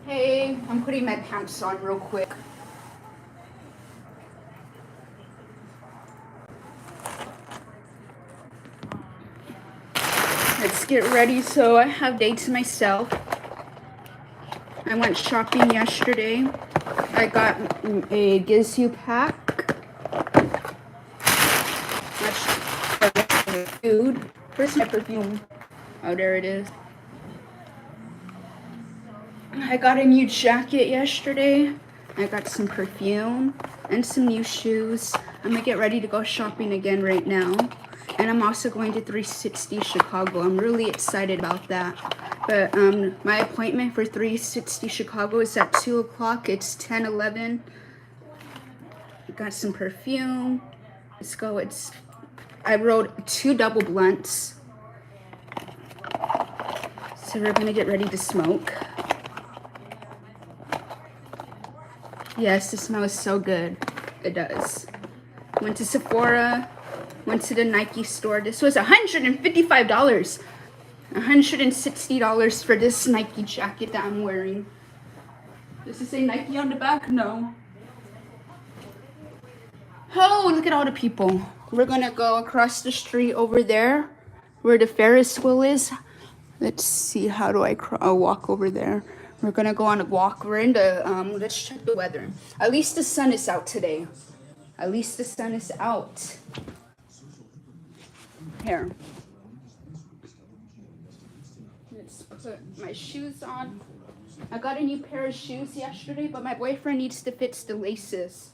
Hey, I'm putting my pants on real quick. Let's get ready. So I have dates myself. I went shopping yesterday. I got a Gizu pack. That's food. Where's my perfume? Oh, there it is. I got a new jacket yesterday. I got some perfume and some new shoes. I'm gonna get ready to go shopping again right now. And I'm also going to 360 Chicago. I'm really excited about that. But my appointment for 360 Chicago is at 2 o'clock. It's 10:11. Got some perfume. Let's go. I wrote 2 double blunts. So we're gonna get ready to smoke. Yes, it smells so good. It does. Went to Sephora. Went to the Nike store. This was $155. $160 for this Nike jacket that I'm wearing. Does it say Nike on the back? No. Oh, look at all the people. We're gonna go across the street over there where the Ferris wheel is. Let's see, how do I walk over there? We're gonna go on a walk. We're in the, let's check the weather. At least the sun is out today. At least the sun is out. Here. Let's put my shoes on. I got a new pair of shoes yesterday, but my boyfriend needs to fix the laces.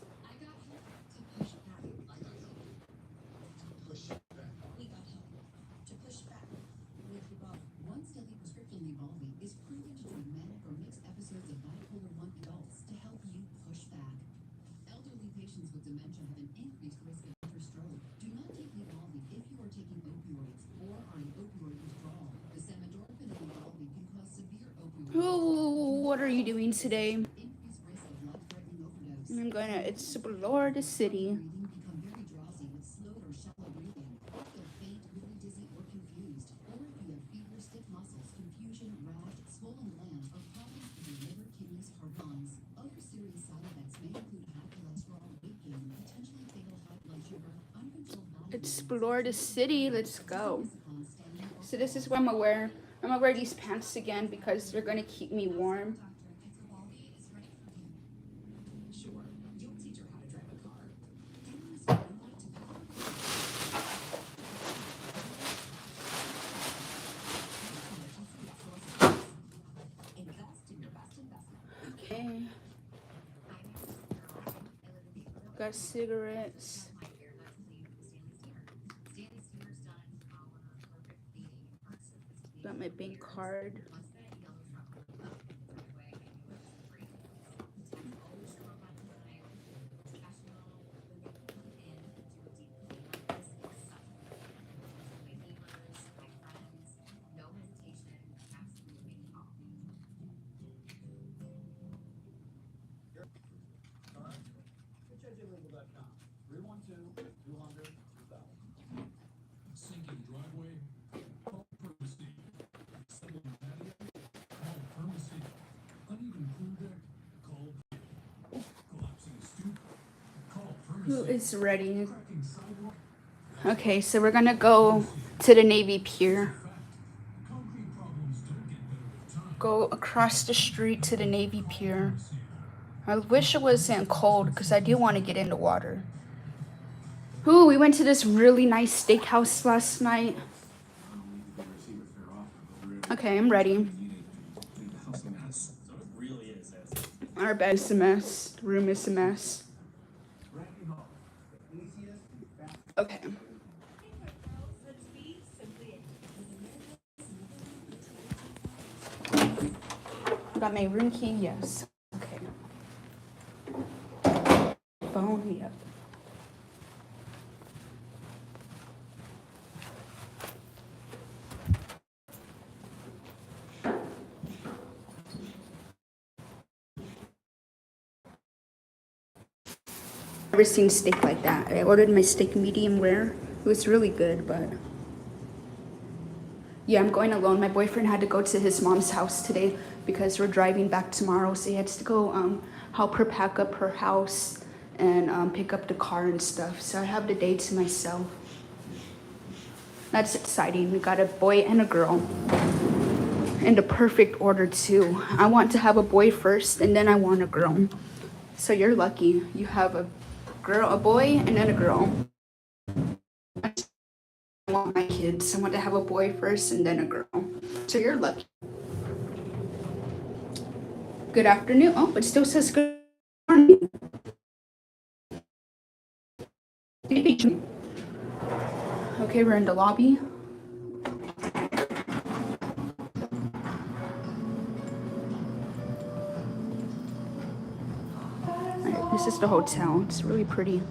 Oh, what are you doing today? I'm gonna explore the city. Explore the city. Let's go. So this is what I'm gonna wear. I'm gonna wear these pants again because they're gonna keep me warm. Okay. Got cigarettes. Got my bank card. Who is ready? Okay, so we're gonna go to the Navy Pier. Go across the street to the Navy Pier. I wish it wasn't cold because I do want to get in the water. Ooh, we went to this really nice steakhouse last night. Okay, I'm ready. Our bed is a mess. The room is a mess. Okay. Got my room key, yes. Okay. Phone. now. Yep. Never seen steak like that. I ordered my steak medium rare. It was really good, but yeah, I'm going alone. My boyfriend had to go to his mom's house today because we're driving back tomorrow, so he has to go help her pack up her house and pick up the car and stuff. So I have the day to myself. That's exciting. We got a boy and a girl. In the perfect order too. I want to have a boy first and then I want a girl. So you're lucky. You have a girl, a boy, and then a girl. I want my kids. I want to have a boy first and then a girl. So you're lucky. Good afternoon. Oh, it still says good morning. Okay, we're in the lobby. Alright, this is the hotel. It's really pretty.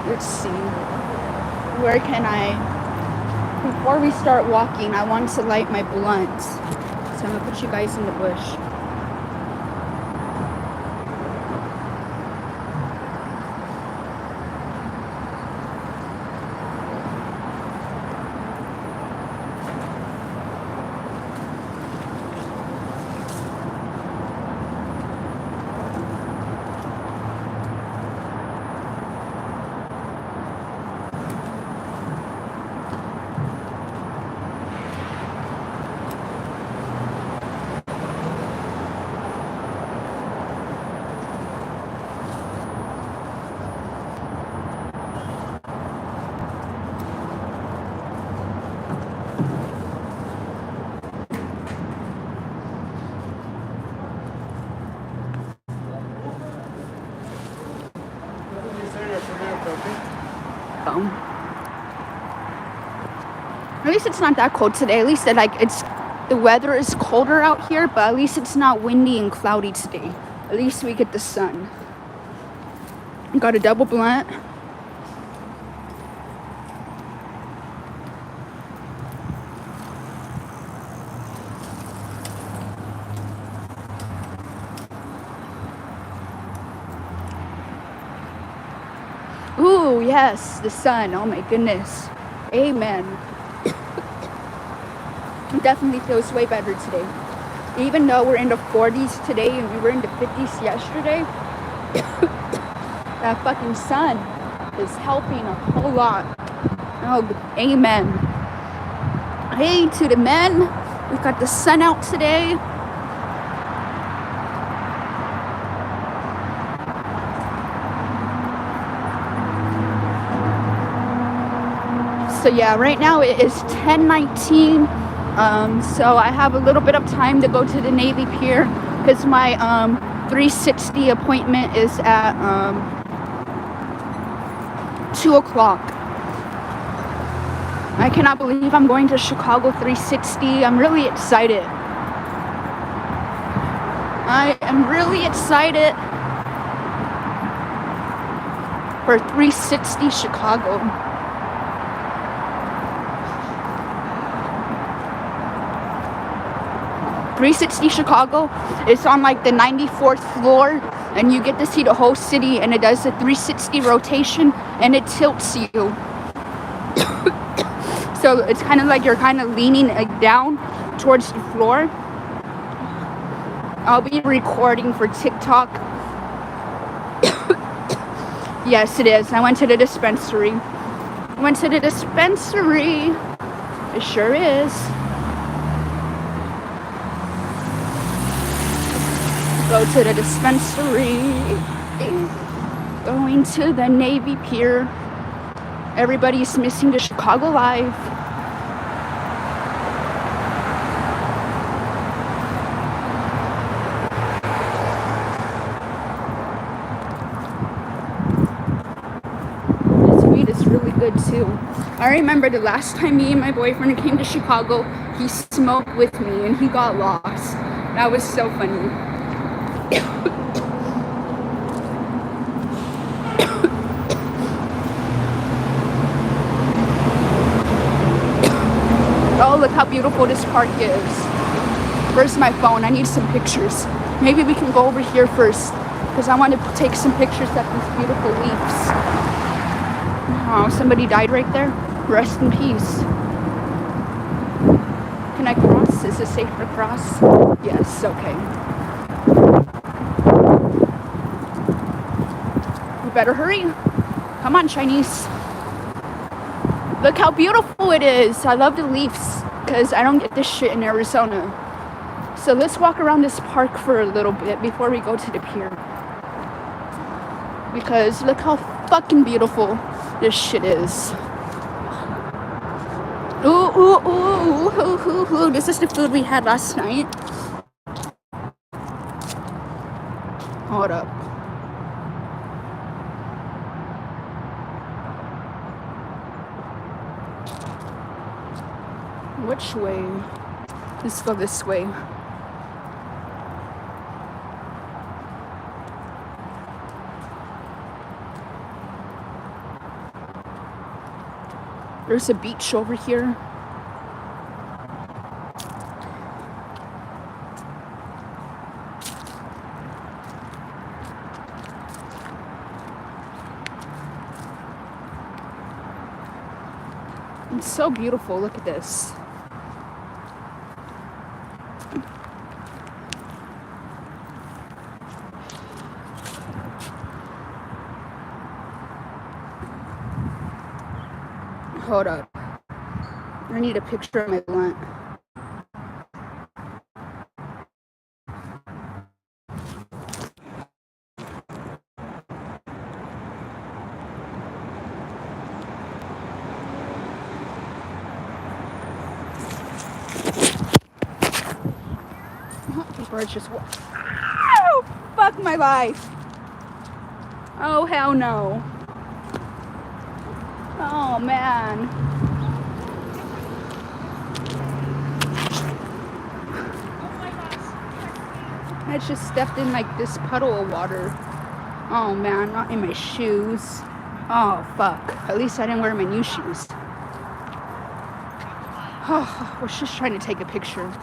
Let's see. Where can before we start walking, I want to light my blunt. So I'm gonna put you guys in the bush. At least it's not that cold today. At least the weather is colder out here, but at least it's not windy and cloudy today. At least we get the sun. Got a double blunt. Ooh, yes, the sun. Oh my goodness. Amen. It definitely feels way better today. Even though we're in the 40s today and we were in the 50s yesterday, that fucking sun is helping a whole lot. Oh, amen. Hey to the men. We've got the sun out today. So yeah, right now it is 10:19. So I have a little bit of time to go to the Navy Pier because my 360 appointment is at 2 o'clock. I cannot believe I'm going to Chicago 360. I'm really excited. I am really excited for 360 Chicago. 360 Chicago is on like the 94th floor and you get to see the whole city, and it does a 360 rotation and it tilts you. So it's kind of like you're kind of leaning down towards the floor. I'll be recording for TikTok. Yes, it is. I went to the dispensary. It sure is. Go to the dispensary. Going to the Navy Pier. Everybody's missing the Chicago Live. This weed is really good too. I remember the last time me and my boyfriend came to Chicago, he smoked with me and he got lost. That was so funny. Oh, look how beautiful this park is. Where's my phone? I need some pictures. Maybe we can go over here first because I want to take some pictures of these beautiful leaves. Oh, somebody died right there. Rest in peace. Can I cross? Is it safe to cross? Yes, okay. We better hurry. Come on, Chinese. Look how beautiful it is. I love the leaves because I don't get this shit in Arizona. So let's walk around this park for a little bit before we go to the pier. Because look how fucking beautiful this shit is. Ooh, ooh, ooh, ooh, ooh, ooh. This is the food we had last night. Hold up. Which way? Let's go this way. There's a beach over here. It's so beautiful. Look at this. Hold up. I need a picture of my blunt. The birds just oh, fuck my life. Oh, hell no. Oh, man. I just stepped in like this puddle of water. Oh, man, not in my shoes. Oh, fuck. At least I didn't wear my new shoes. Oh, I was just trying to take a picture.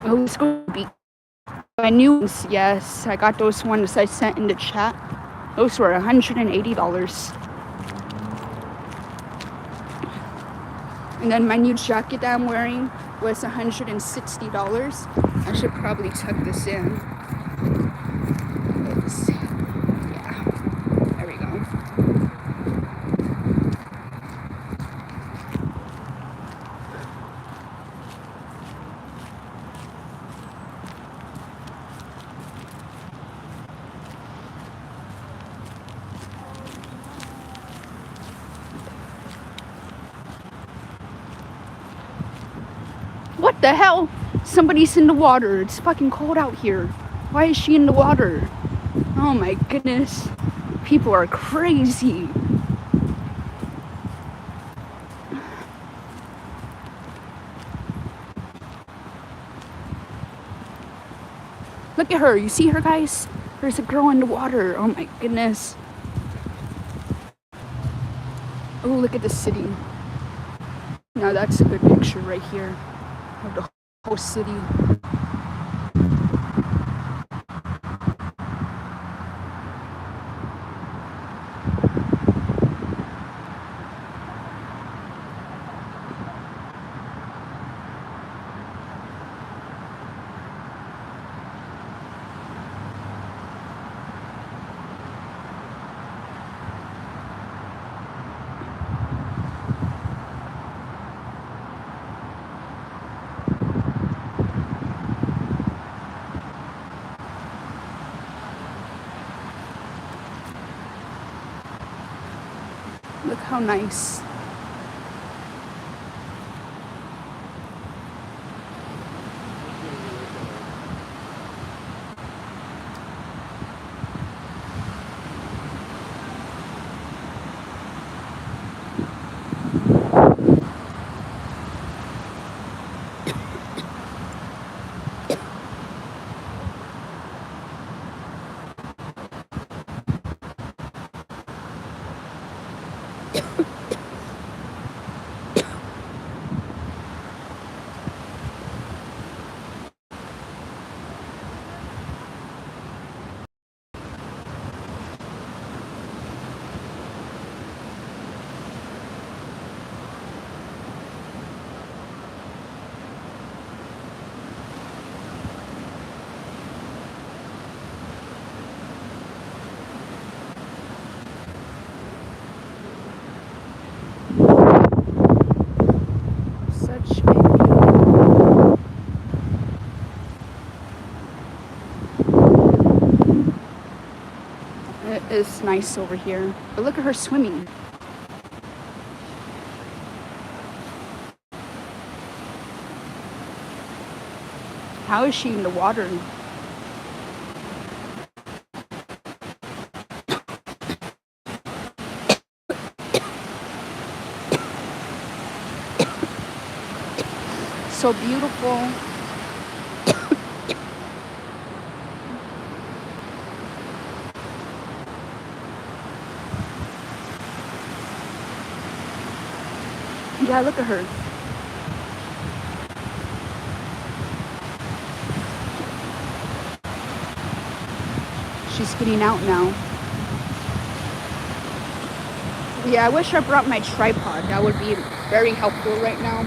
Oh, let's go to the beach. My new ones, yes. I got those ones I sent in the chat. Those were $180. And then my new jacket that I'm wearing was $160. I should probably tuck this in. It's, yeah, there we go. What the hell? Somebody's in the water. It's fucking cold out here. Why is she in the water? Oh my goodness. People are crazy. Look at her. You see her, guys? There's a girl in the water. Oh my goodness. Oh, look at the city. Now that's a good picture right here of the whole city. how nice. Such a beautiful. It is nice over here. But look at her swimming. How is she in the water? So beautiful. Yeah, look at her. She's getting out now. Yeah, I wish I brought my tripod. That would be very helpful right now.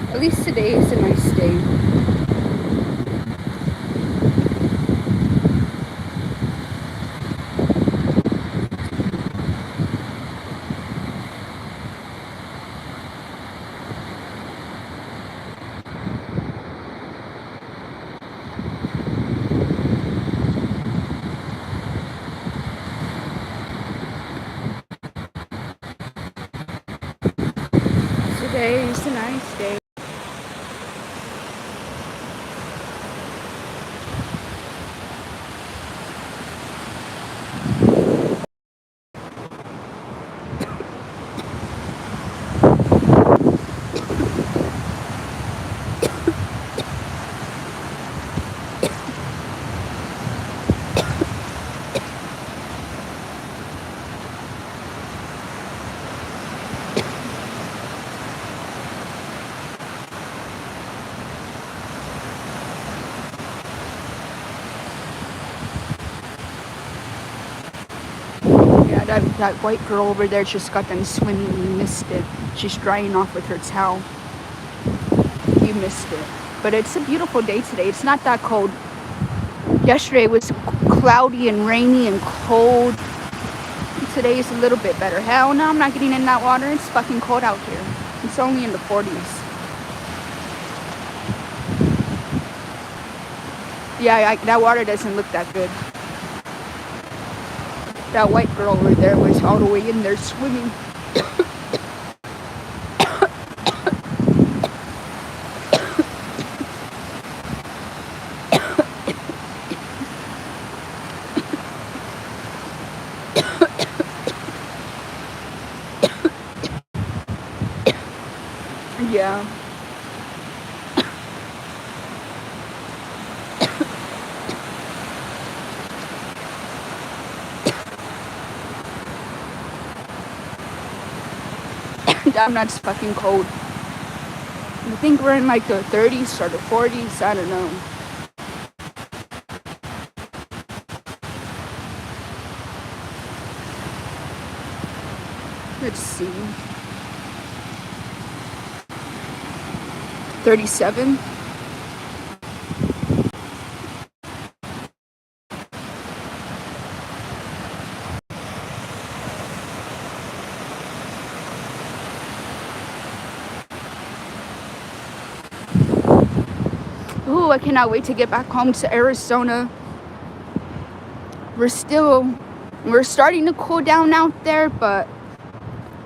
At least today is a nice day. Today is a nice day. Yeah, that white girl over there just got done swimming. You missed it. She's drying off with her towel. You missed it. But it's a beautiful day today. It's not that cold. Yesterday was cloudy and rainy and cold. Today is a little bit better. Hell no, I'm not getting in that water. It's fucking cold out here. It's only in the 40s. Yeah, that water doesn't look that good. That white girl over there was all the way in there swimming. Yeah. Damn, that's fucking cold. I think we're in like the 30s or the 40s. I don't know. Let's see. 37. Ooh, I cannot wait to get back home to Arizona. We're starting to cool down out there, but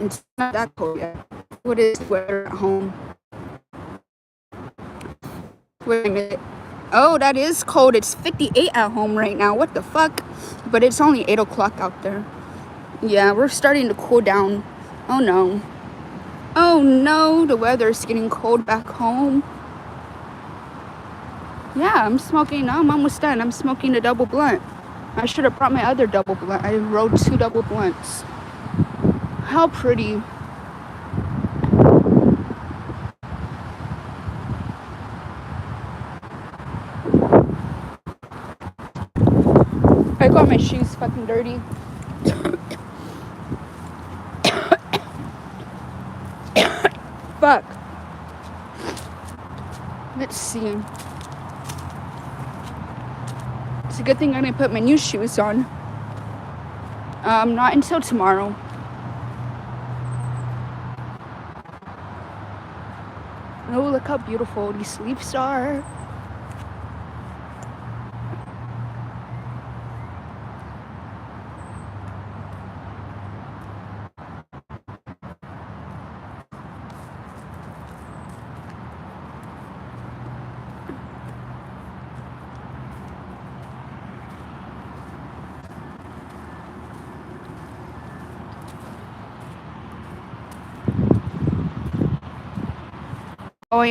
it's not that cold yet. What is the weather at home? Wait a minute. Oh, that is cold. It's 58 at home right now. What the fuck? But it's only 8 o'clock out there. Yeah, we're starting to cool down. Oh no. Oh no, the weather's getting cold back home. Yeah, I'm almost done. I'm smoking a double blunt. I should have brought my other double blunt. I rolled 2 double blunts. How pretty. I got my shoes fucking dirty. Fuck. Let's see. It's a good thing I didn't put my new shoes on. Not until tomorrow. Oh, look how beautiful these leaves are. Oh,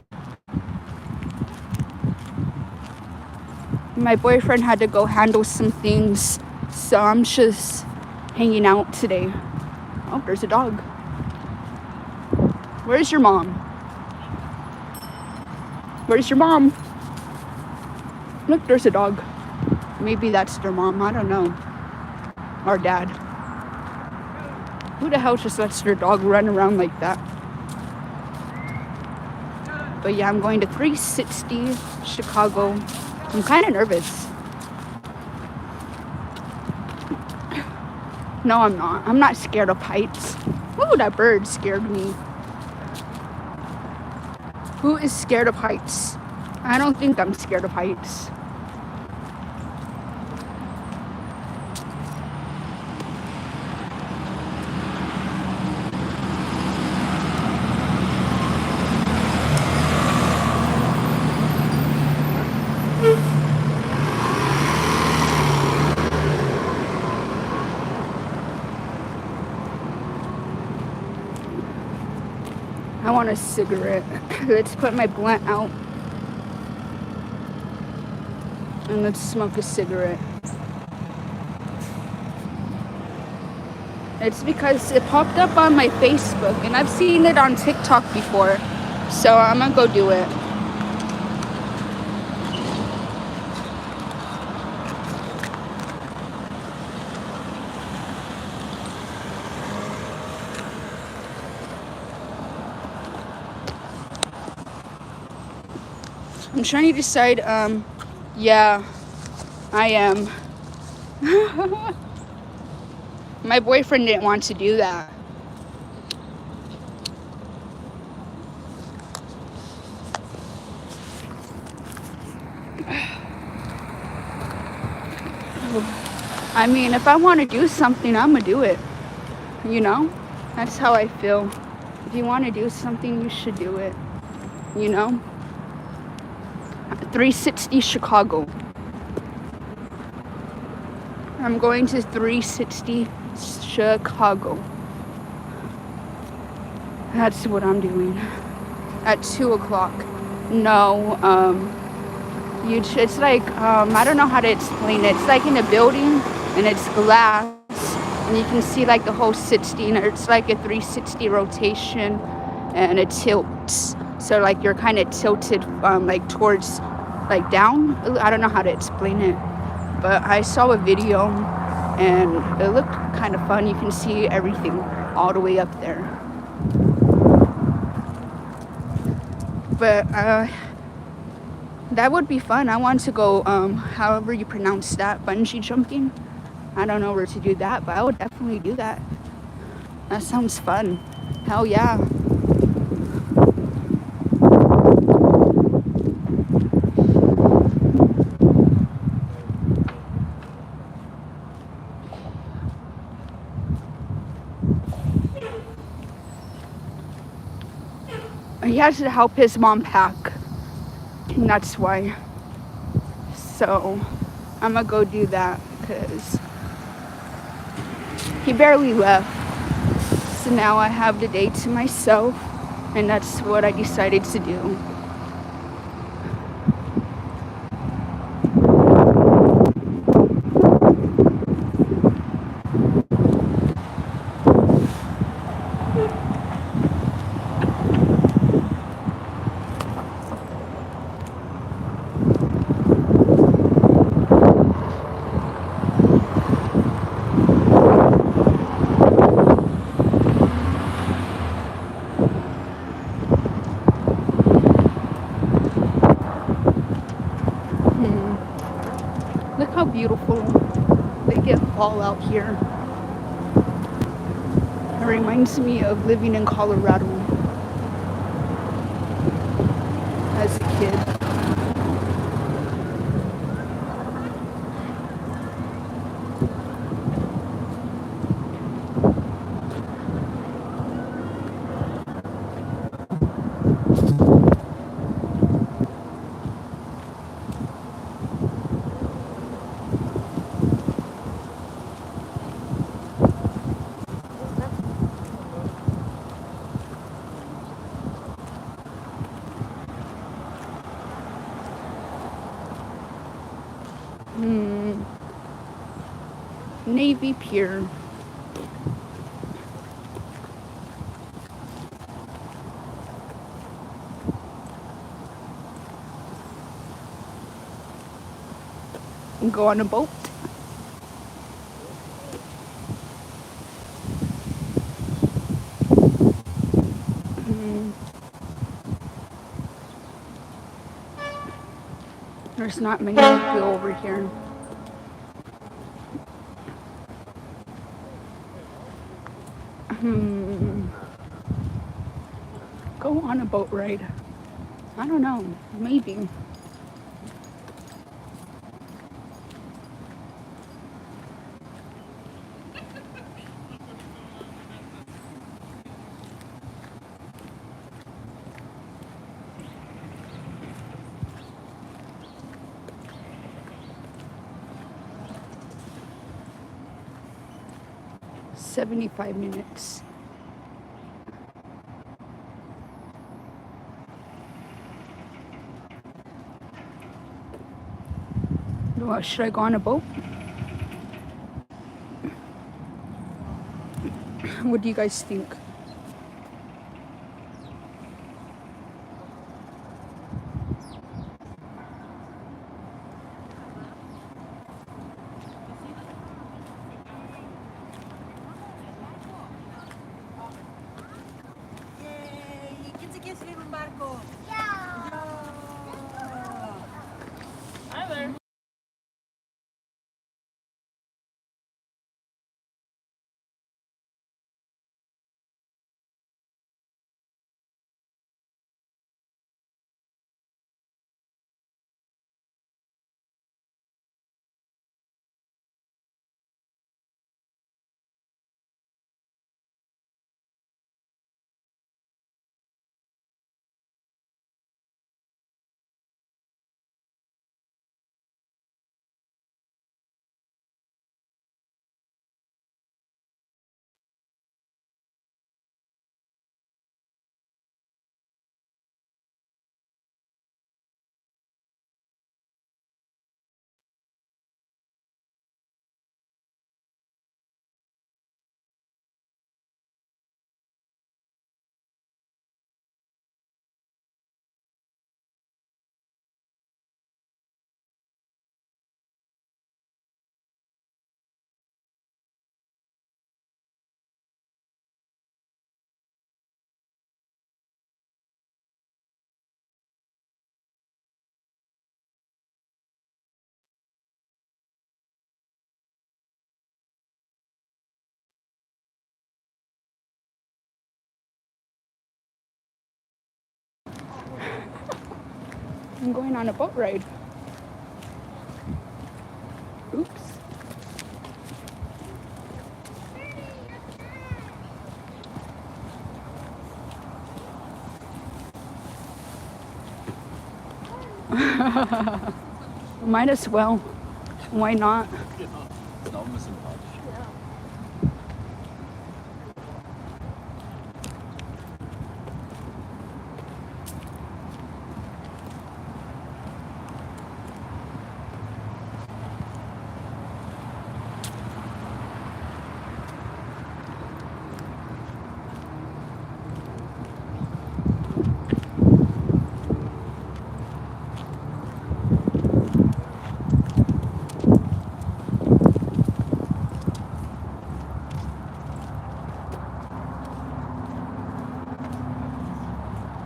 my boyfriend had to go handle some things, so I'm just hanging out today. Oh, there's a dog. Where's your mom? Where's your mom? Look, there's a dog. Maybe that's their mom. I don't know. Or dad. Who the hell just lets their dog run around like that? But yeah, I'm going to 360 Chicago. I'm kind of nervous. No, I'm not. I'm not scared of heights. Ooh, that bird scared me. Who is scared of heights? I don't think I'm scared of heights. I want a cigarette. Let's put my blunt out. And let's smoke a cigarette. It's because it popped up on my Facebook and I've seen it on TikTok before. So I'm gonna go do it. I'm trying to decide, yeah, I am. My boyfriend didn't want to do that. I mean, if I want to do something, I'm gonna do it. You know? That's how I feel. If you want to do something, you should do it. You know? 360 Chicago. I'm going to 360 Chicago. That's what I'm doing. At 2 o'clock. No, it's like, I don't know how to explain it. It's like in a building and it's glass And you can see like the whole 60, and it's like a 360 rotation, and it tilts. So like you're kind of tilted like towards like down. I don't know how to explain it, but I saw a video and it looked kind of fun. You can see everything all the way up there. But that would be fun. I want to go however you pronounce that, bungee jumping. I don't know where to do that, but I would definitely do that. That sounds fun. Hell yeah. He has to help his mom pack, and that's why. So I'm gonna go do that because he barely left. So now I have the day to myself, and that's what I decided to do. Look how beautiful they get fall out here. It reminds me of living in Colorado as a kid. Navy Pier. And go on a boat. There's not many people over here. Go on a boat ride. I don't know, maybe. $75 minutes. Well, should I go on a boat? What do you guys think? I'm going on a boat ride. Oops. Might as well. Why not?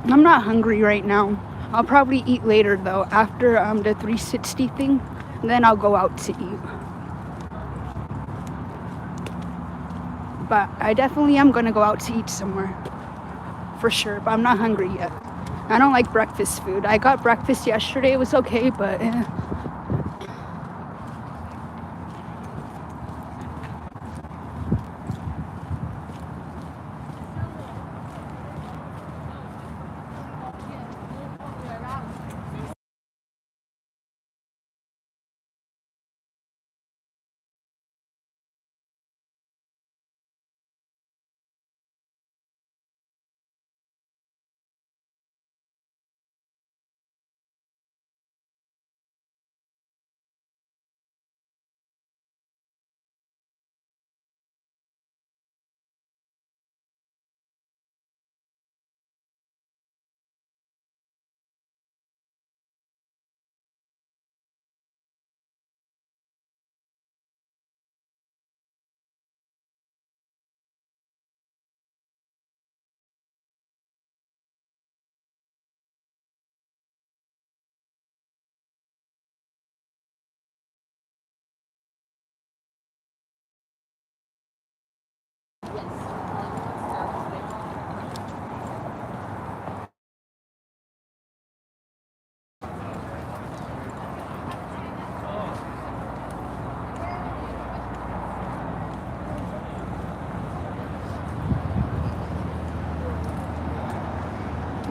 I'm not hungry right now. I'll probably eat later though, after the 360 thing. Then I'll go out to eat. But I definitely am gonna go out to eat somewhere. For sure, but I'm not hungry yet. I don't like breakfast food. I got breakfast yesterday, it was okay, but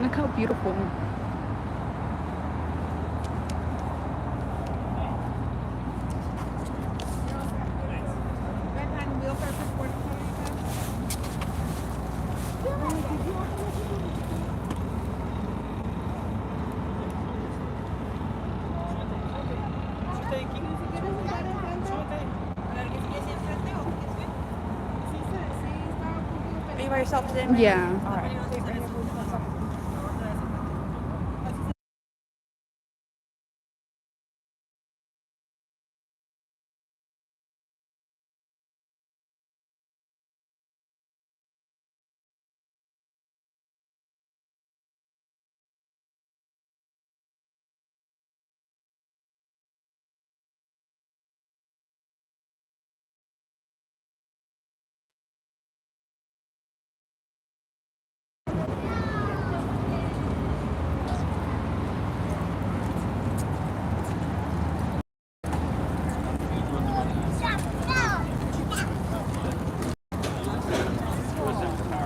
look how beautiful. Are you by yourself today? Yeah. All right.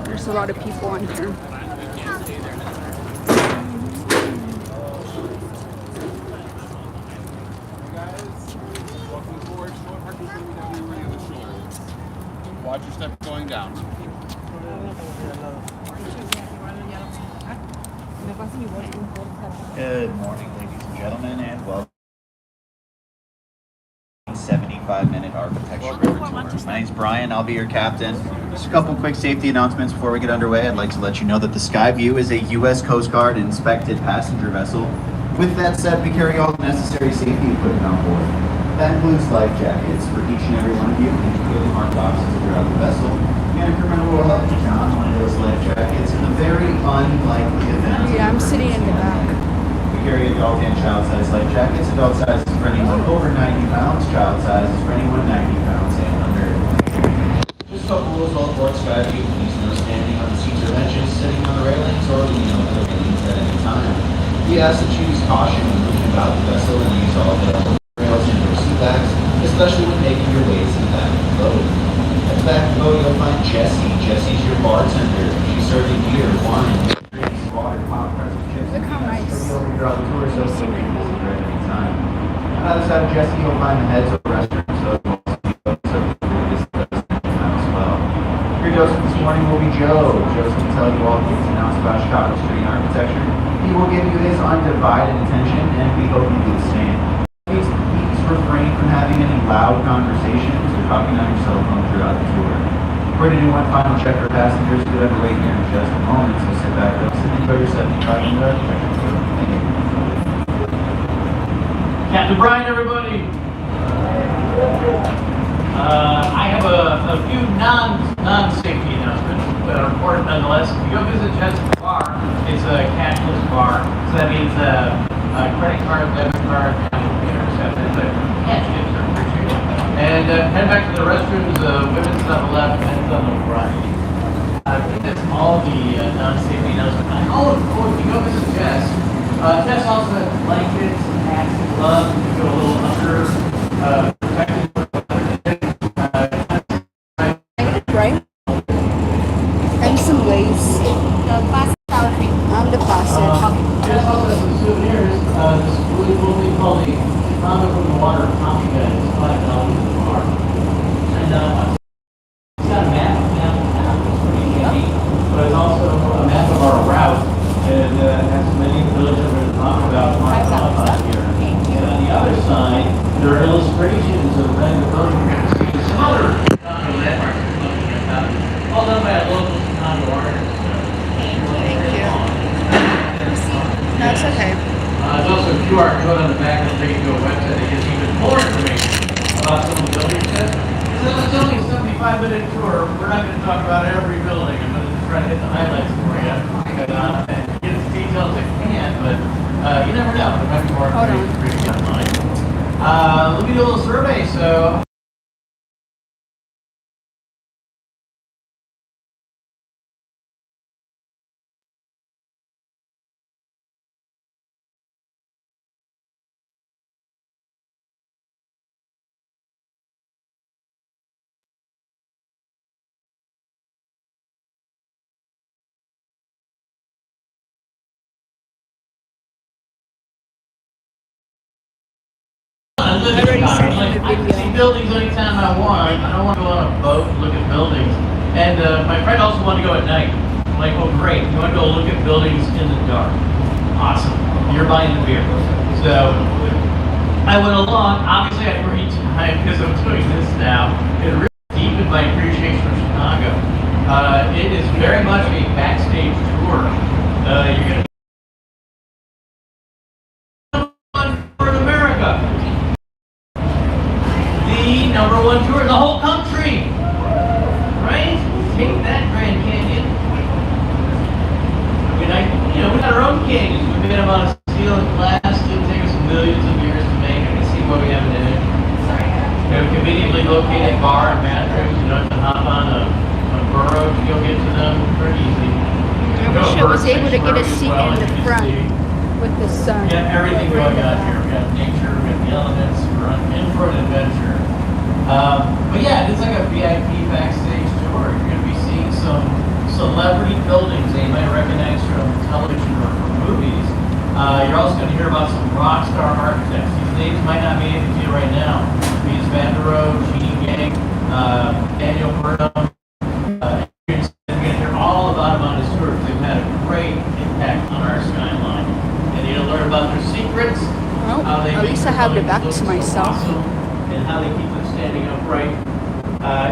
There's a lot of people on here. Watch your step going down. Good morning, ladies and gentlemen, and welcome to the 75-minute architecture tour. My name's Brian, I'll be your captain. Just a couple quick safety announcements before we get underway. I'd like to let you know that the Skyview is a U.S. Coast Guard inspected passenger vessel. With that said, we carry all the necessary safety equipment on board. That includes life jackets for each and every one of you, including marked boxes throughout the vessel. And a criminal will help you down one of those life jackets in the very unlikely event. Yeah, I'm sitting in the back. We carry adult and child size life jackets. Adult size is for anyone over 90 pounds. Child size is for anyone 90 pounds and under. Just a couple rules all aboard Skyview. Please no standing on the seats or benches, sitting on the railings, or leaning over the railings at any time. We ask that you use caution when moving about the vessel and use all available rails and your seat backs, especially when making your way to the back of the boat. At the back of the boat, you'll find Jessie. Jessie's your bartender. She's serving beer, wine, drinks, water, pop, pretzel chips. Look how nice. She'll be over here on the tour, so you can visit her at any time. On the other side of Jessie, you'll find the heads of the restroom, so you'll also be able to visit those anytime as well. Your docent this morning will be Joe. Joe's going to tell you all the ins and outs about Chicago street architecture. He will give you his undivided attention, and we hope you do the same. Please refrain from having any loud conversations or talking on your cell phone throughout the tour. We're going to do one final check for passengers who have to wait here in just a moment, so sit back, relax, and enjoy your 75-minute architecture tour. Thank you. Captain Brian, everybody. I have a few non-safety announcements that are important nonetheless. If you go visit Jensen's Bar, it's a cashless bar, so that means a credit card, debit card, and intercepted, but cash tips are appreciated. And head back to the restrooms, women's on the left, men's on the right. I think that's all the non-safety announcements. Oh, if you go visit Jess, Jess also has blankets, hats, and gloves. You go a little under protected. Right? And some lace. The faucet. Jess also has some souvenirs. This really cool thing called the Chicago from the Water coffee bag. It's $5 at the bar. And it's got a map of downtown. It's pretty handy. But it's also a map of our route. And has many villages that we're going to talk about marked off here. And on the other side, there are illustrations of many of the buildings we're going to see. Some other Chicago landmarks we're looking at. All done by a local Chicago artist. Thank you. No, it's okay. There's also a QR code on the back that'll take you to a website that gives even more information about some of the buildings. It's only a 75-minute tour. We're not going to talk about every building. I'm going to just try to hit the highlights for you and get as detailed as I can, but you never know. There might be more information for you online. Let me do a little survey. So. I live in Chicago. Like, I can see buildings anytime I want. I don't want to go on a boat and look at buildings. And my friend also wanted to go at night. I'm like, oh great, you want to go look at buildings in the dark. Awesome. You're buying the beer. So I went along. Obviously I free time because I'm doing this now. It really deepened my appreciation for Chicago. It is very much a backstage tour. You're going to number one tour in the whole country, right? Take that, Grand Canyon. We got our own canyons. We made them out of steel and glass. It'll take us millions of years to make. I can see why we haven't done it. We have a conveniently located bar and bathrooms. You don't have to hop on a burro to go get to them. Pretty easy. I wish I was able to get a seat in the front with the sun. We got everything going on here. We got nature, we got the elements. We're in for an adventure. But yeah, it's like a VIP backstage tour. You're going to be seeing some celebrity buildings that you might recognize from television or from movies. You're also going to hear about some rock star architects. These names might not be anything to you right now. Mies van der Rohe, Jeannie Gang, Daniel Burnham. You're going to hear all about them on this tour because they've had a great impact on our skyline. And you'll learn about their secrets. Well, how they at make least I their have the buildings back look to so myself. awesome, and how they keep them standing upright.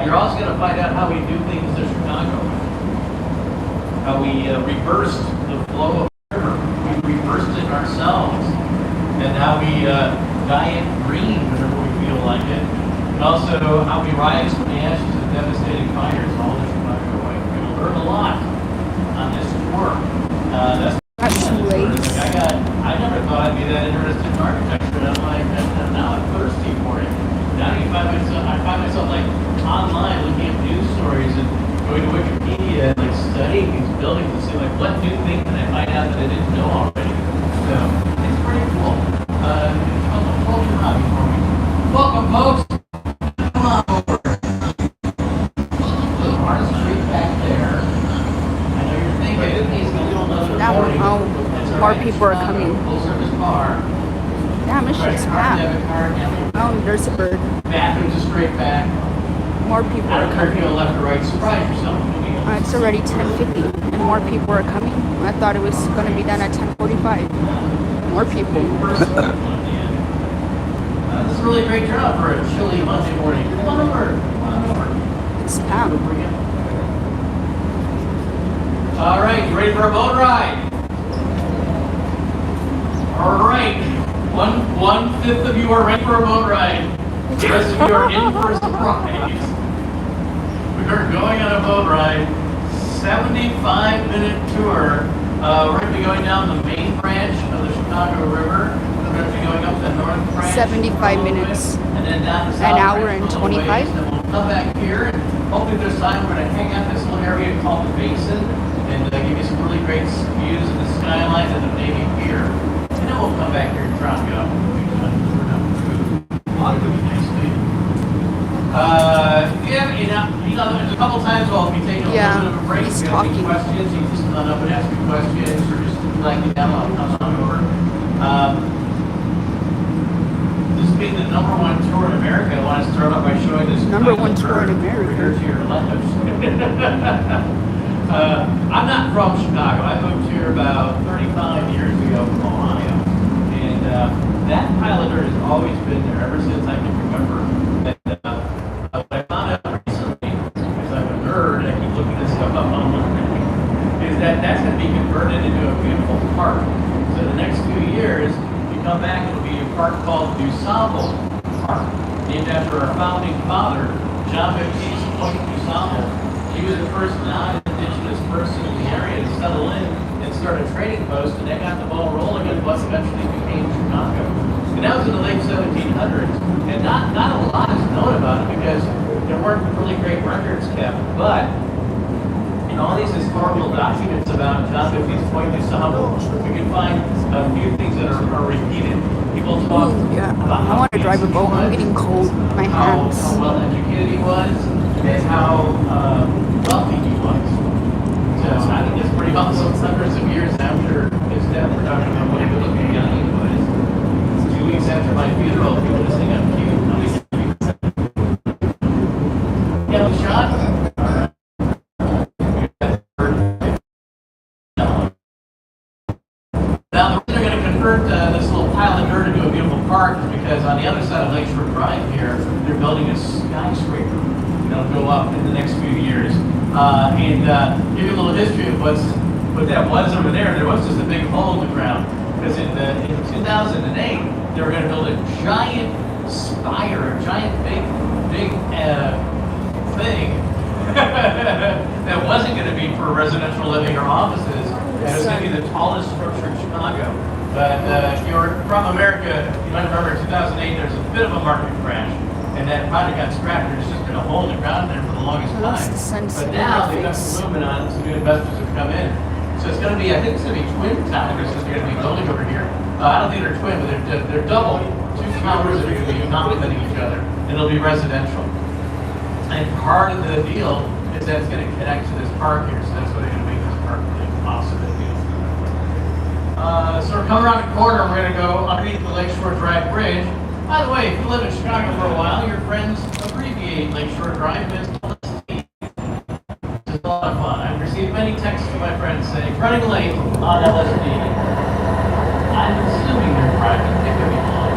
You're also going to find out how we do things in Chicago. How we reversed the flow of the river. We reversed it ourselves. And how we diet green whenever we feel like it. And also how we rise from the ashes of devastating fires all the Chicago way. We're going to learn a lot on this tour. That's some lace. I never thought I'd be that interested in architecture, and I'm like, now I'm thirsty for it. Now I find myself like online looking at news stories and going to Wikipedia and like studying these buildings and see like what new thing can I find out that I didn't know already. So it's pretty cool. It's a whole new hobby for me. Welcome, folks. Come on over. The Mars Street back there. I know you're thinking he's going to another Now morning. how more people are coming. Full service bar. Damn, this shit's packed. Debit card, yeah. Oh, there's a bird. Bathrooms are straight back. More people I are don't care if coming. you go left or right. Surprise yourself. It's already 10:50 and more people are coming. I thought it was going to be done at 10:45. More people. This is a really great job for a chilly Monday morning. Come on over. Come on over. It's packed. All right, you ready for a boat ride? All right. One-fifth of you are ready for a boat ride. The rest of you are in for a surprise. We are going on a boat ride. 75-minute tour. We're going to be going down the main branch of the Chicago River. We're going to be going up the north branch. 75 minutes. And then down the south An hour branch and a little ways. 25? Then we'll come back here and hopefully there's time we're going to hang out in this little area called the Basin and give you some really great views of the skyline and the Navy Pier. And then we'll come back here and try and go. Yeah, there's a couple times I'll be taking a Yeah, little bit of a break. he's If you have any talking. questions, you can just run up and ask me questions, or just like me down, I'll come on over. This being the number one tour in America, I want to start off by showing this. Number one nice tour in bird America. over here to your left. I'm not from Chicago. I moved here about 35 years ago from Ohio, and that pile of dirt has always been there ever since I can remember. What I found out recently, because I'm a nerd, I keep looking this stuff up online, is that that's going to be converted into a beautiful park. So the next few years, you come back, it'll be a park called DuSable Park, named after our founding father, John Baptiste Point DuSable. He was the first non-indigenous person in the area to settle in and start a trading post, and that got the ball rolling in what eventually became Chicago. And that was in the late 1700s. And not a lot is known about it because there weren't really great records kept. But in all these historical documents about John Baptiste Point DuSable, we can find a few things that are repeated. People talk Yeah, about I want to drive a boat. I'm getting cold. My how hands. well educated he was and how wealthy he was. So I think it's pretty awesome. Hundreds of years after his death, we're talking about what a good looking young he was. 2 weeks after my funeral, people just think I'm cute. Yeah, the shot. Now, the reason they're going to convert this little pile of dirt into a beautiful park is because on the other side of Lakeshore Drive here, they're building a skyscraper that'll go up in the next few years. And give you a little history of what that was over there. There was just a big hole in the ground because in 2008 they were going to build a giant spire, a giant big thing that wasn't going to be for residential living or offices. It was going to be the tallest structure in Chicago. But if you're from America, you might remember in 2008 there's a bit of a market crash. And that project got scrapped. There's just been a hole in the ground there for the longest I lost the time. sense But in now my they've got face. some movement on it. Some new investors have come in. So it's going to be, I think it's going to be twin towers that they're going to be building over here. I don't think they're twin, but they're double. Two towers that are going to be complementing each other. And it'll be residential. And part of the deal is that it's going to connect to this park here. So that's why they're going to make this park really awesome and beautiful. So we're coming around the corner. We're going to go underneath the Lakeshore Drive Bridge. By the way, if you live in Chicago for a while, your friends abbreviate Lakeshore Drive as LSD. It's a lot of fun. I've received many texts from my friends saying, running late on LSD. I'm assuming they're private. They could be long.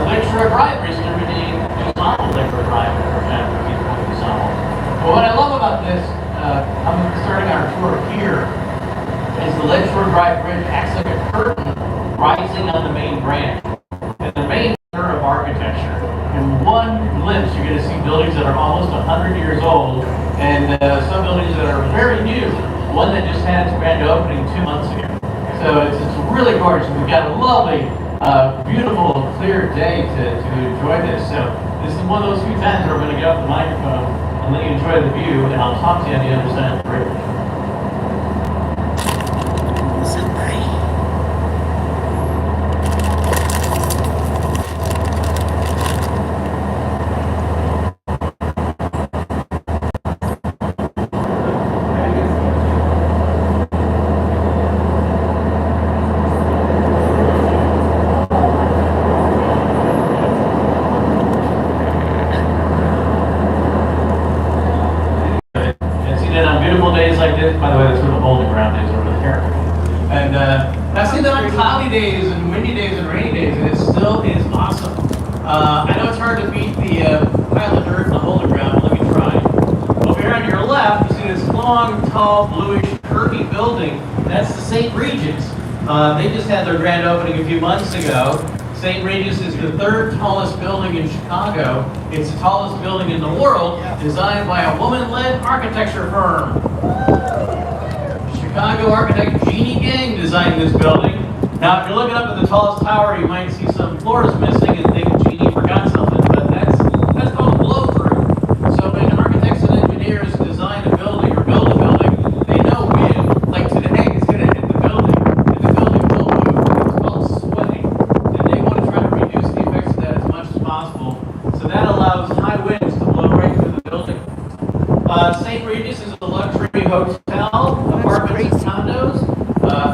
Lakeshore Drive recently renamed DuSable Lakeshore Drive after DuSable. But what I love about this, I'm starting our tour here, is the Lakeshore Drive Bridge acts like a curtain rising on the main branch. And the main center of architecture. In one glimpse, you're going to see buildings that are almost 100 years old, and some buildings that are very new. One that just had its grand opening 2 months ago. So it's really gorgeous. We've got a lovely, beautiful, clear day to enjoy this. So this is one of those few times where we're going to get off the microphone and let you enjoy the view, and I'll talk to you on the other side of the bridge. So pretty. I know it's hard to beat the pile of dirt in the hole in the ground, but let me try. Over here on your left, you see this long, tall, bluish, curvy building. That's the St. Regis. They just had their grand opening a few months ago. St. Regis is the third tallest building in Chicago. It's the tallest building in the world, designed by a woman-led architecture firm. Chicago architect Jeannie Gang designed this building. Now, if you're looking up at the tallest tower, you might see some floors missing and think Jeannie forgot something, but that's called a blow-through. So when architects and engineers design a building or build a building, they know wind, like today, is going to hit the building, and the building will move. It's called swaying, and they want to try to reduce the effects of that as much as possible. So that allows high winds to blow right through the building. St. Regis is a luxury hotel, apartments and condos.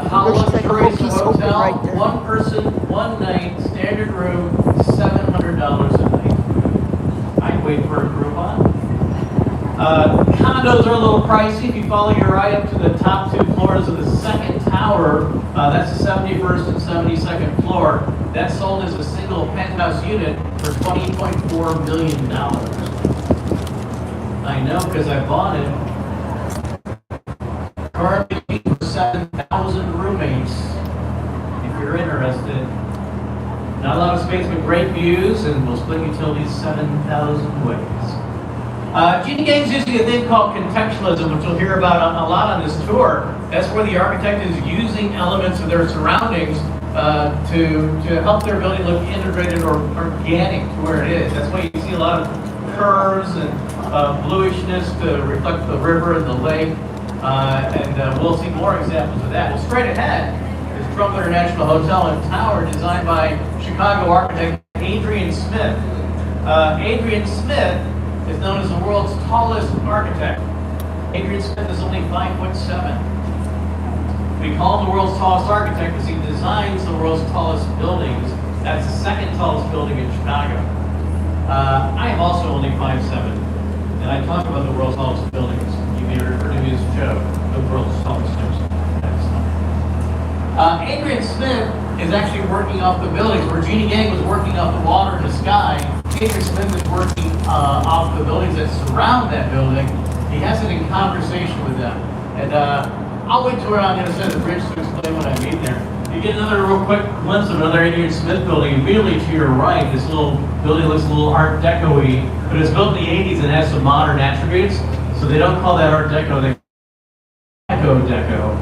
How luxurious a hotel, right there. one person, one night, standard room, $700 a night. I'd wait for a Groupon. Condos are a little pricey. If you follow your eye up to the top two floors of the second tower, that's the 71st and 72nd floor. That's sold as a single penthouse unit for $20.4 million. I know because I bought it. Currently for 7,000 roommates, if you're interested. Not a lot of space, but great views, and we'll split utilities 7,000 ways. Jeannie Gang's using a thing called contextualism, which you'll hear about a lot on this tour. That's where the architect is using elements of their surroundings to help their building look integrated or organic to where it is. That's why you see a lot of curves and bluishness to reflect the river and the lake. And we'll see more examples of that. Well, straight ahead is Trump International Hotel and Tower, designed by Chicago architect Adrian Smith. Adrian Smith is known as the world's tallest architect. Adrian Smith is only 5'7". We call him the world's tallest architect because he designs the world's tallest buildings. That's the second tallest building in Chicago. I am also only 5'7", and I talk about the world's tallest buildings. You may refer to me as Joe, the world's tallest buildings. Adrian Smith is actually working off the buildings where Jeannie Gang was working off the water and the sky. Adrian Smith is working off the buildings that surround that building. He has it in conversation with them. And I'll wait till we're on the other side of the bridge to explain what I mean there. You get another real quick glimpse of another Adrian Smith building. Immediately to your right, this little building looks a little Art Deco-y, but it's built in the 80s and has some modern attributes. So they don't call that Art Deco, they call it Deco,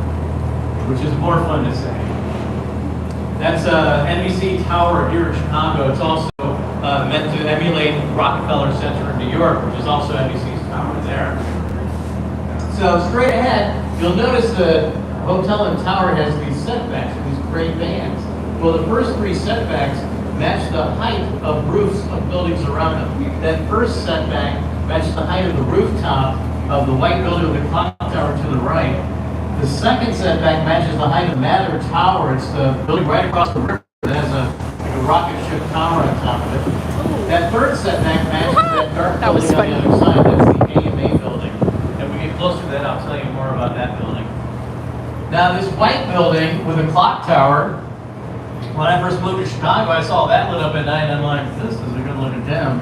which is more fun to say. That's NBC Tower here in Chicago. It's also meant to emulate Rockefeller Center in New York, which is also NBC's tower there. So straight ahead, you'll notice the hotel and tower has these setbacks, these great bands. Well, the first three setbacks match the height of roofs of buildings around them. That first setback matches the height of the rooftop of the white building with the clock tower to the right. The second setback matches the height of Mather Tower. It's the building right across the river that has a rocket ship tower on top of it. That third setback matches that dark That was building on the funny. other side. That's the AMA building. And when we get closer to that, I'll tell you more about that building. Now, this white building with a clock tower, when I first moved to Chicago, I saw that lit up at night, and I'm like, this is a good looking gem.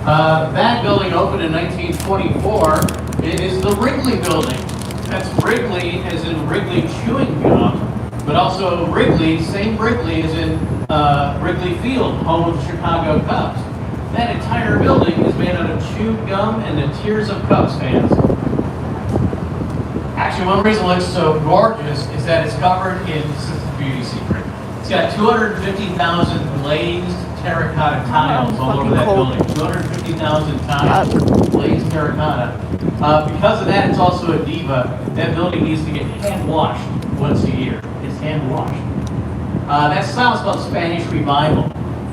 That building opened in 1924. It is the Wrigley Building. That's Wrigley as in Wrigley chewing gum, but also Wrigley, same Wrigley as in Wrigley Field, home of the Chicago Cubs. That entire building is made out of chewed gum and the tears of Cubs fans. Actually, one reason it looks so gorgeous is that it's covered in, this is the beauty secret, it's got 250,000 glazed terracotta tiles all over that building. 250,000 tiles, glazed terracotta. Because of that, it's also a diva. That building needs to get hand washed once a year. It's hand washed. That style is called Spanish Revival.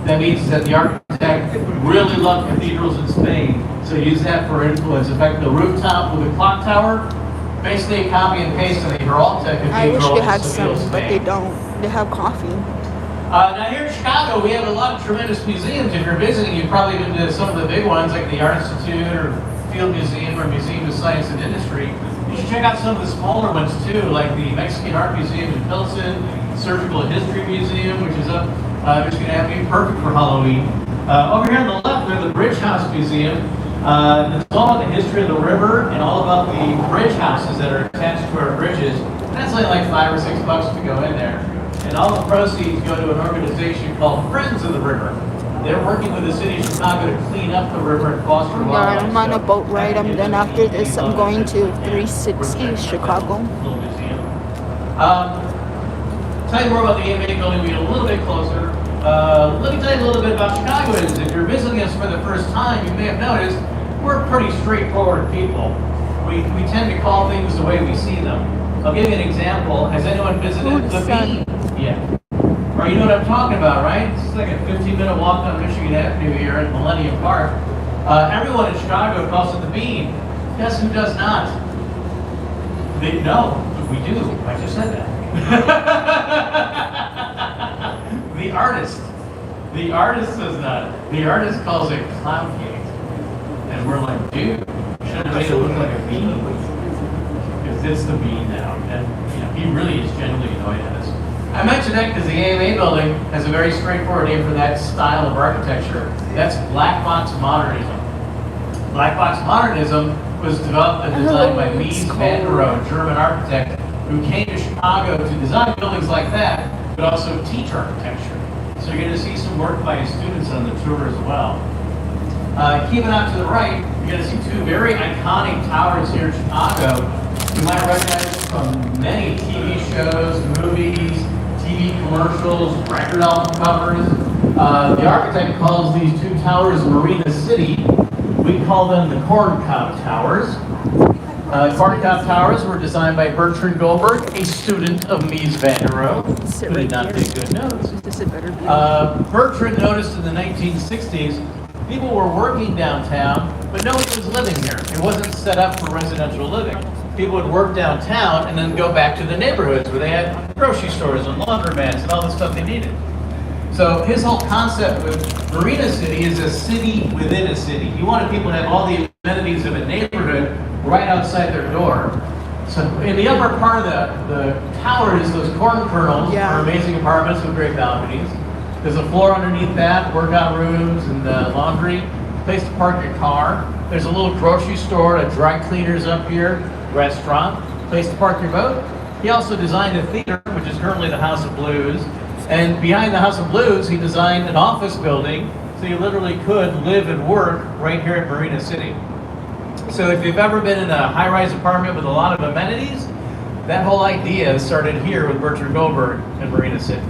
That means that the architect really loved cathedrals in Spain, so use that for influence. In fact, the rooftop with the clock tower, basically a copy and paste of the Peralta Cathedral. I wish they had in Seville, some, but Spain. they don't. They have coffee. Now here in Chicago, we have a lot of tremendous museums. If you're visiting, you've probably been to some of the big ones like the Art Institute or Field Museum or Museum of Science and Industry. You should check out some of the smaller ones too, like the Mexican Art Museum in Pilsen, Surgical History Museum, which is up Michigan Avenue, perfect for Halloween. Over here on the left, we have the Bridge House Museum. It's all about the history of the river and all about the bridge houses that are attached to our bridges. That's only like $5 or $6 to go in there. And all the proceeds go to an organization called Friends of the River. They're working with the city of Chicago to clean up the river and foster wildlife. I'm on a boat ride. And then after this, I'm going to 360 Chicago. Little museum. Tell you more about the AMA building. We get a little bit closer. Let me tell you a little bit about Chicago. If you're visiting us for the first time, you may have noticed we're pretty straightforward people. We tend to call things the way we see them. I'll give you an example. Has anyone visited the Bean? Yeah. Or you know what I'm talking about, right? It's like a 15-minute walk down Michigan Avenue here at Millennium Park. Everyone in Chicago calls it the Bean. Guess who does not? No, we do. I just said that. The artist. The artist does not. The artist calls it Cloud Gate. And we're like, dude, should have made it look like a bean. Because it's the Bean now. And you know, he really is genuinely annoyed at us. I mentioned that because the AMA building has a very straightforward name for that style of architecture. That's Black Box Modernism. Black Box Modernism was developed and designed by Mies van der Rohe, a German architect who came to Chicago to design buildings like that, but also teach architecture. So you're going to see some work by his students on the tour as well. Keeping out to the right, you're going to see two very iconic towers here in Chicago. You might recognize from many TV shows, movies, TV commercials, record album covers. The architect calls these two towers Marina City. We call them the Corn Cob Towers. Corn Cob Towers were designed by Bertrand Goldberg, a student of Mies van der Rohe, who did not take good notes. Bertrand noticed in the 1960s, people were working downtown, but nobody was living here. It wasn't set up for residential living. People would work downtown and then go back to the neighborhoods where they had grocery stores and laundromats and all the stuff they needed. So his whole concept with Marina City is a city within a city. He wanted people to have all the amenities of a neighborhood right outside their door. So in the upper part of the towers, those corn kernels are amazing apartments with great balconies. There's a floor underneath that, workout rooms and laundry, place to park your car. There's a little grocery store, a dry cleaners up here, restaurant, place to park your boat. He also designed a theater, which is currently the House of Blues. And behind the House of Blues, he designed an office building, so you literally could live and work right here at Marina City. So if you've ever been in a high-rise apartment with a lot of amenities, that whole idea started here with Bertrand Goldberg in Marina City.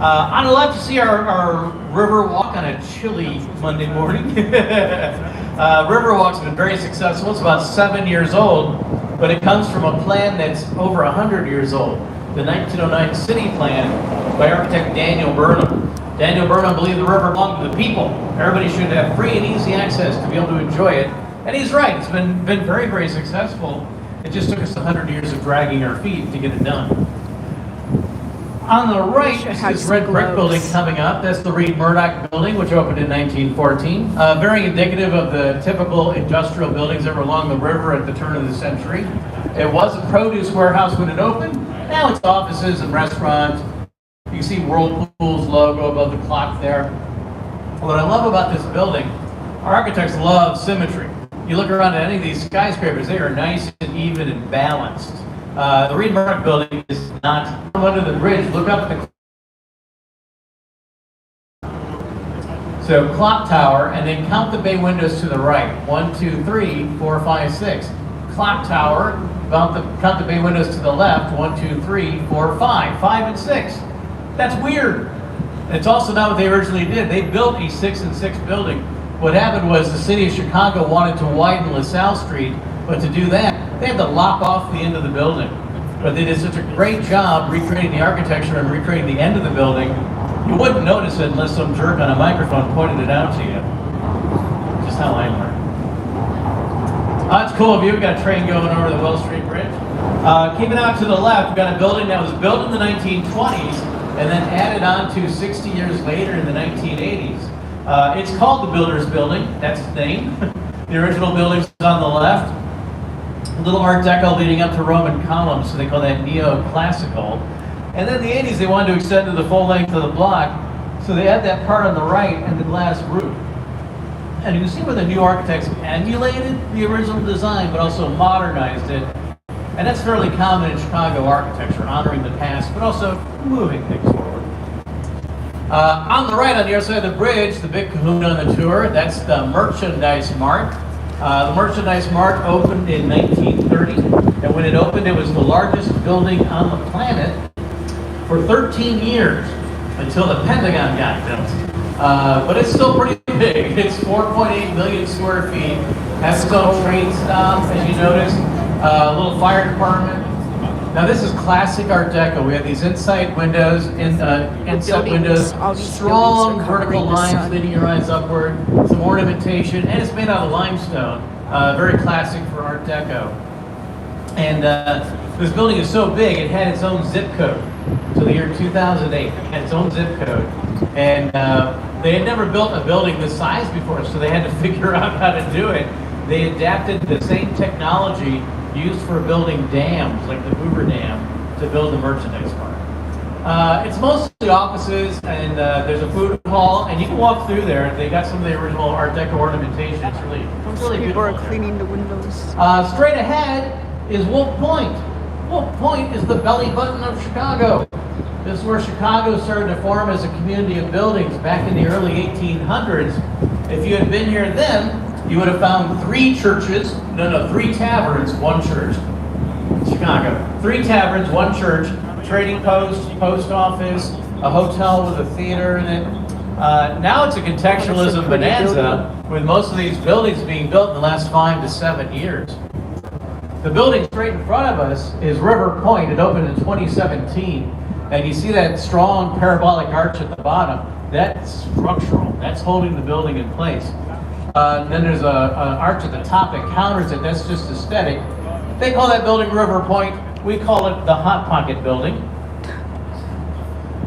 On the left, you see our river walk on a chilly Monday morning. Riverwalk's been very successful. It's about 7 years old, but it comes from a plan that's over 100 years old. The 1909 city plan by architect Daniel Burnham. Daniel Burnham believed the river belonged to the people. Everybody should have free and easy access to be able to enjoy it. And he's right. It's been very, very successful. It just took us 100 years of dragging our feet to get it done. On the right is this red brick building coming up. That's the Reed Murdoch building, which opened in 1914. Very indicative of the typical industrial buildings that were along the river at the turn of the century. It was a produce warehouse when it opened. Now it's offices and restaurants. You can see Whirlpool's logo above the clock there. What I love about this building, our architects love symmetry. You look around at any of these skyscrapers, they are nice and even and balanced. The Reed Murdoch building is not under the bridge. Look up at the clock tower and then count the bay windows to the right. 1, 2, 3, 4, 5, 6. Clock tower, count the bay windows to the left. 1, 2, 3, 4, 5. 5 and 6. That's weird. It's also not what they originally did. They built a 6 and 6 building. What happened was the city of Chicago wanted to widen LaSalle Street, but to do that, they had to lop off the end of the building. But they did such a great job recreating the architecture and recreating the end of the building, you wouldn't notice it unless some jerk on a microphone pointed it out to you. Just how I learned. That's cool of you. We've got a train going over the Wells Street Bridge. Keeping out to the left, we've got a building that was built in the 1920s and then added on to 60 years later in the 1980s. It's called the Builders Building. That's its name. The original building's on the left. A little Art Deco leading up to Roman columns, so they call that neoclassical. And then in the 80s, they wanted to extend to the full length of the block. So they had that part on the right and the glass roof. And you can see where the new architects emulated the original design, but also modernized it. And that's fairly common in Chicago architecture, honoring the past, but also moving things forward. On the right, on the other side of the bridge, the big kahuna on the tour, that's the Merchandise Mart. The Merchandise Mart opened in 1930, and when it opened, it was the largest building on the planet for 13 years, until the Pentagon got built. But it's still pretty big. It's 4.8 million square feet, has its own train stop, as you noticed, a little fire department. Now this is classic Art Deco. We have these inside windows, inside windows, all these strong buildings are vertical covering the lines sun. leading your eyes upward, some ornamentation, and it's made out of limestone. Very classic for Art Deco. And this building is so big, it had its own zip code. So the year 2008, it had its own zip code. And they had never built a building this size before, so they had to figure out how to do it. They adapted the same technology used for building dams, like the Hoover Dam, to build the Merchandise Mart. It's mostly offices, and there's a food hall, and you can walk through there. They got some of the original Art Deco ornamentation. It's really People beautiful. are there. cleaning the windows. Straight ahead is Wolf Point. Wolf Point is the belly button of Chicago. This is where Chicago started to form as a community of buildings back in the early 1800s. If you had been here then, you would have found three taverns, one church. Chicago. 3 taverns, 1 church, trading post, post office, a hotel with a theater in it. Now it's a contextualism pretty bonanza, with most of these buildings being built in the last 5 to 7 years. The building straight in front of us is River Point. It opened in 2017. And you see that strong parabolic arch at the bottom. That's structural. That's holding the building in place. Then there's an arch at the top that counters it. That's just aesthetic. They call that building River Point. We call it the Hot Pocket Building.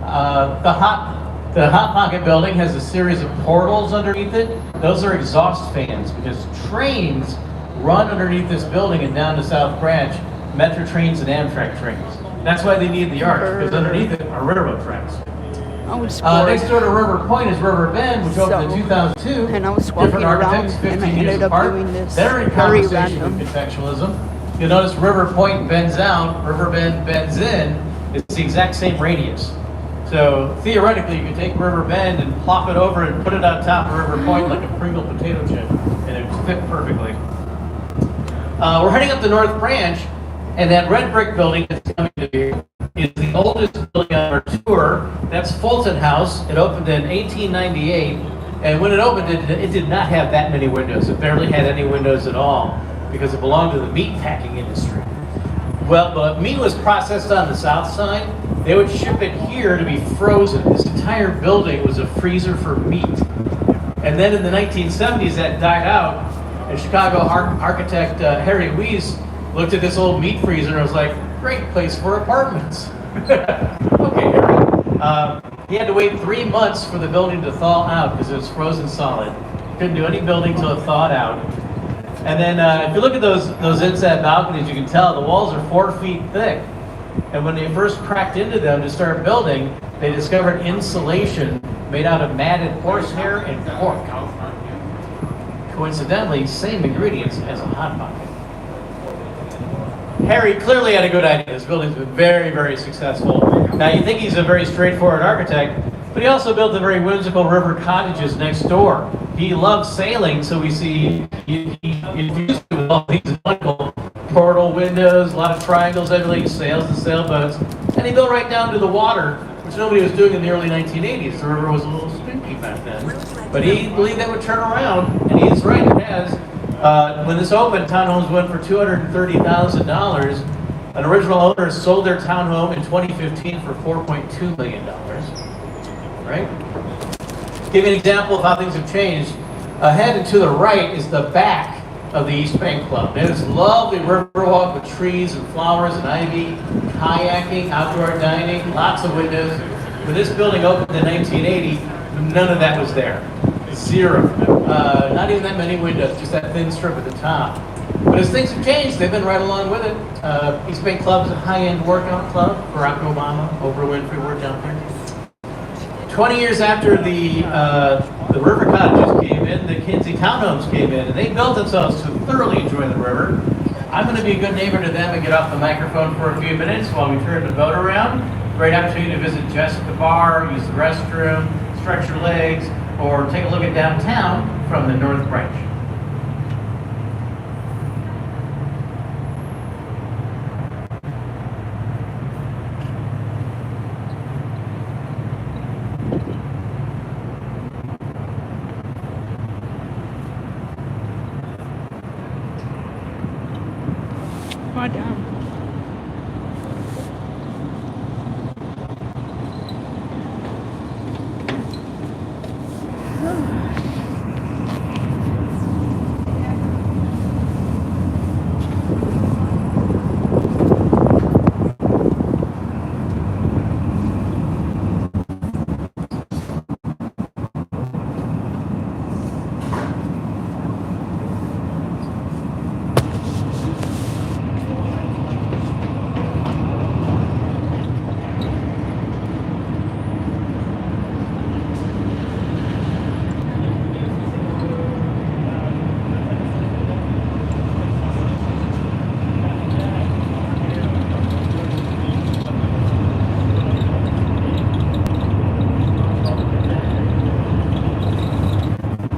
The Hot Pocket Building has a series of portals underneath it. Those are exhaust fans because trains run underneath this building and down to South Branch, Metro trains and Amtrak trains. That's why they need the arch, because underneath it are railroad tracks. I was bored. Next door to River Point is River Bend, which opened in 2002. And I was walking Different architects, around, and I 15 years ended up apart. doing this They're in very conversation random. with contextualism. You'll notice River Point bends out, River Bend bends in. It's the exact same radius. So theoretically, you could take River Bend and plop it over and put it on top of River Point like a Pringle potato chip, and it would fit perfectly. We're heading up the North Branch, and that red brick building that's coming to here is the oldest building on our tour. That's Fulton House. It opened in 1898, and when it opened, it did not have that many windows. It barely had any windows at all because it belonged to the meat packing industry. Well, the meat was processed on the south side. They would ship it here to be frozen. This entire building was a freezer for meat. And then in the 1970s, that died out, and Chicago architect Harry Weiss looked at this old meat freezer and was like, great place for apartments. Okay, Harry. He had to wait 3 months for the building to thaw out because it was frozen solid. Couldn't do any building till it thawed out. And then if you look at those inside balconies, you can tell the walls are 4 feet thick. And when they first cracked into them to start building, they discovered insulation made out of matted horsehair and cork. Coincidentally, same ingredients as a Hot Pocket. Harry clearly had a good idea. This building's been very, very successful. Now you think he's a very straightforward architect, but he also built the very whimsical river cottages next door. He loves sailing, so we see he infused it with all these wonderful portal windows, a lot of triangles, everything, sails and sailboats. And he built right down to the water, which nobody was doing in the early 1980s. The river was a little spooky back then. But he believed that would turn around, and he's right, it has. When this opened, townhomes went for $230,000. An original owner sold their townhome in 2015 for $4.2 million. Right? Give you an example of how things have changed. Ahead and to the right is the back of the East Bank Club. There's this lovely river walk with trees and flowers and ivy, kayaking, outdoor dining, lots of windows. When this building opened in 1980, none of that was there. 0. Not even that many windows, just that thin strip at the top. But as things have changed, they've been right along with it. East Bank Club is a high-end workout club. Barack Obama, Oprah Winfrey were down there. 20 years after the river cottages came in, the Kinsey townhomes came in, and they built themselves to thoroughly enjoy the river. I'm going to be a good neighbor to them and get off the microphone for a few minutes while we turn the boat around. Great opportunity to visit Jessica Bar, use the restroom, stretch your legs, or take a look at downtown from the North Branch. Oh, damn.